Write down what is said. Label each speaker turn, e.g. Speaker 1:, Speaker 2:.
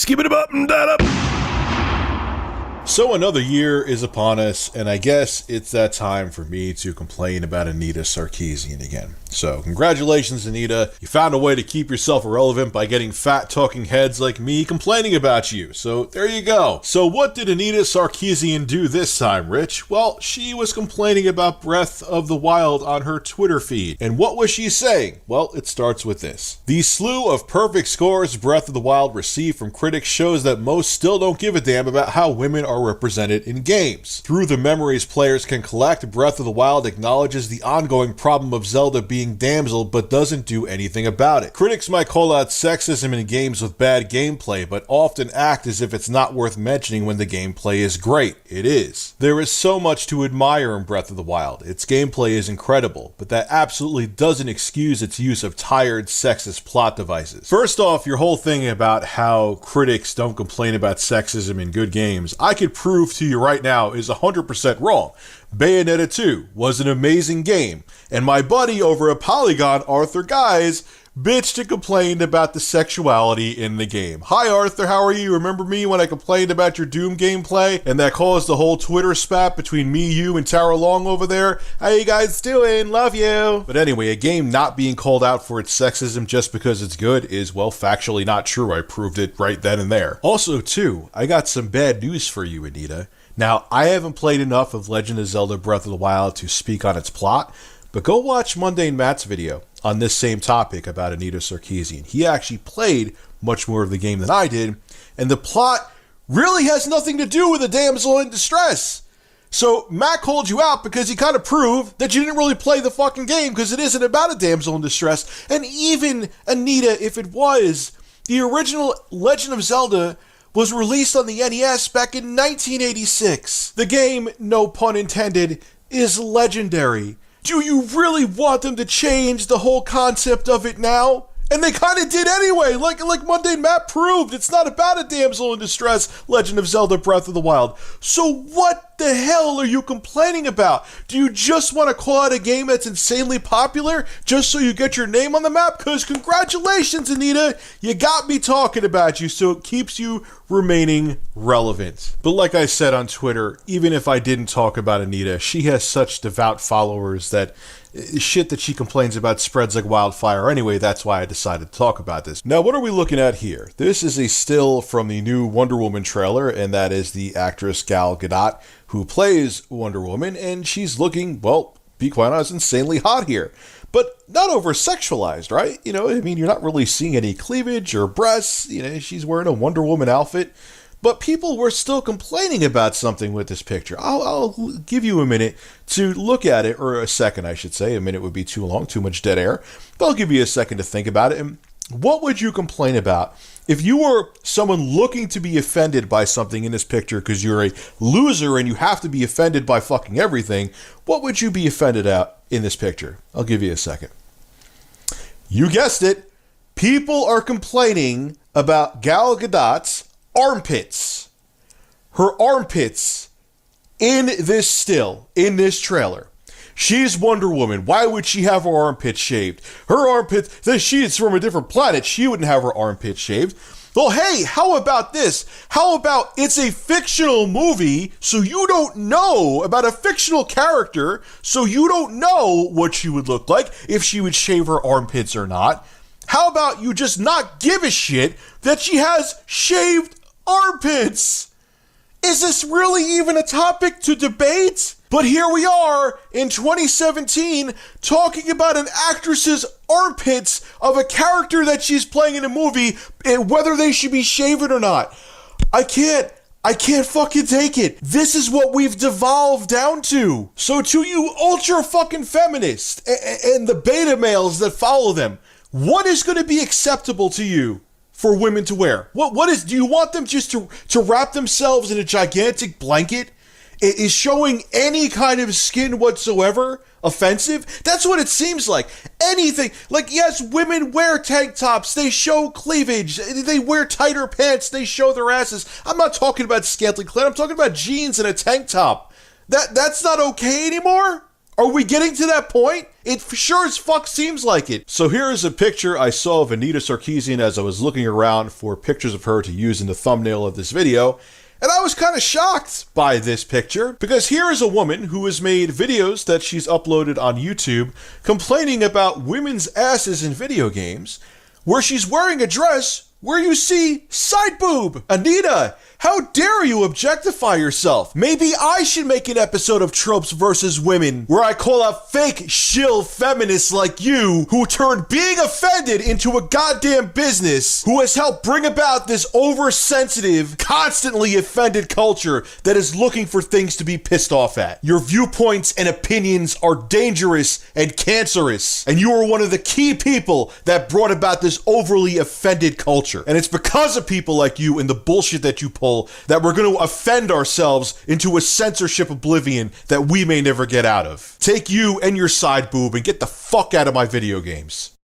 Speaker 1: Skip it up and that up. So another year is upon us, and I guess it's that time for me to complain about Anita Sarkeesian again. So congratulations, Anita. You found a way to keep yourself irrelevant by getting fat talking heads like me complaining about you. So there you go. So what did Anita Sarkeesian do this time, Rich? Well, she was complaining about Breath of the Wild on her Twitter feed. And what was she saying? Well, it starts with this. The slew of perfect scores Breath of the Wild received from critics shows that most still don't give a damn about how women are represented in games. Through the memories players can collect, Breath of the Wild acknowledges the ongoing problem of Zelda being damseled but doesn't do anything about it. Critics might call out sexism in games with bad gameplay, but often act as if it's not worth mentioning when the gameplay is great. It is. There is so much to admire in Breath of the Wild. Its gameplay is incredible, but that absolutely doesn't excuse its use of tired, sexist plot devices. First off, your whole thing about how critics don't complain about sexism in good games, I could prove to you right now is 100% wrong. Bayonetta 2 was an amazing game, and my buddy over at Polygon, Arthur Guys, bitched and complained about the sexuality in the game. Hi Arthur, how are you? Remember me when I complained about your Doom gameplay and that caused the whole Twitter spat between me, you, and Tara Long over there? How you guys doing? Love you. But anyway, a game not being called out for its sexism just because it's good is, well, factually not true. I proved it right then and there. Also, too, I got some bad news for you, Anita. Now, I haven't played enough of Legend of Zelda Breath of the Wild to speak on its plot, but go watch Mundane Matt's video on this same topic about Anita Sarkeesian. He actually played much more of the game than I did, and the plot really has nothing to do with a damsel in distress. So Matt called you out because he kind of proved that you didn't really play the fucking game because it isn't about a damsel in distress. And even, Anita, if it was, the original Legend of Zelda was released on the NES back in 1986. The game, no pun intended, is legendary. Do you really want them to change the whole concept of it now? And they kind of did anyway, like Mundane Matt proved. It's not about a damsel in distress, Legend of Zelda Breath of the Wild. So what the hell are you complaining about? Do you just want to call out a game that's insanely popular just so you get your name on the map? Because congratulations, Anita, you got me talking about you, so it keeps you remaining relevant. But like I said on Twitter, even if I didn't talk about Anita, she has such devout followers that shit that she complains about spreads like wildfire. Anyway, that's why I decided to talk about this. Now, what are we looking at here? This is a still from the new Wonder Woman trailer, and that is the actress Gal Gadot who plays Wonder Woman, and she's looking, well, be quite honest, insanely hot here. But not over-sexualized, right? You know, I mean, you're not really seeing any cleavage or breasts. You know, she's wearing a Wonder Woman outfit. But people were still complaining about something with this picture. I'll give you a minute to look at it, or a second, I should say. A minute would be too long, too much dead air. But I'll give you a second to think about it. And what would you complain about if you were someone looking to be offended by something in this picture because you're a loser and you have to be offended by fucking everything? What would you be offended at in this picture? I'll give you a second. You guessed it. People are complaining about Gal Gadot's armpits. Her armpits in this still, in this trailer. She's Wonder Woman. Why would she have her armpits shaved? Her armpits, she's from a different planet. She wouldn't have her armpits shaved. Well, hey, how about this? How about it's a fictional movie, so you don't know about a fictional character, so you don't know what she would look like, if she would shave her armpits or not. How about you just not give a shit that she has shaved armpits? Is this really even a topic to debate? But here we are in 2017 talking about an actress's armpits of a character that she's playing in a movie and whether they should be shaven or not. I can't fucking take it. This is what we've devolved down to. So to you ultra fucking feminists and the beta males that follow them, what is going to be acceptable to you for women to wear? What is, do you want them just to wrap themselves in a gigantic blanket? Is showing any kind of skin whatsoever offensive? That's what it seems like. Anything. Like, yes, women wear tank tops. They show cleavage. They wear tighter pants. They show their asses. I'm not talking about scantily clad. I'm talking about jeans and a tank top. That's not okay anymore? Are we getting to that point? It sure as fuck seems like it. So here is a picture I saw of Anita Sarkeesian as I was looking around for pictures of her to use in the thumbnail of this video. And I was kind of shocked by this picture, because here is a woman who has made videos that she's uploaded on YouTube complaining about women's asses in video games, where she's wearing a dress where you see side boob. Anita, how dare you objectify yourself? Maybe I should make an episode of Tropes versus Women where I call out fake shill feminists like you who turned being offended into a goddamn business, who has helped bring about this oversensitive, constantly offended culture that is looking for things to be pissed off at. Your viewpoints and opinions are dangerous and cancerous, and you are one of the key people that brought about this overly offended culture. And it's because of people like you and the bullshit that you pull that we're going to offend ourselves into a censorship oblivion that we may never get out of. Take you and your side boob and get the fuck out of my video games.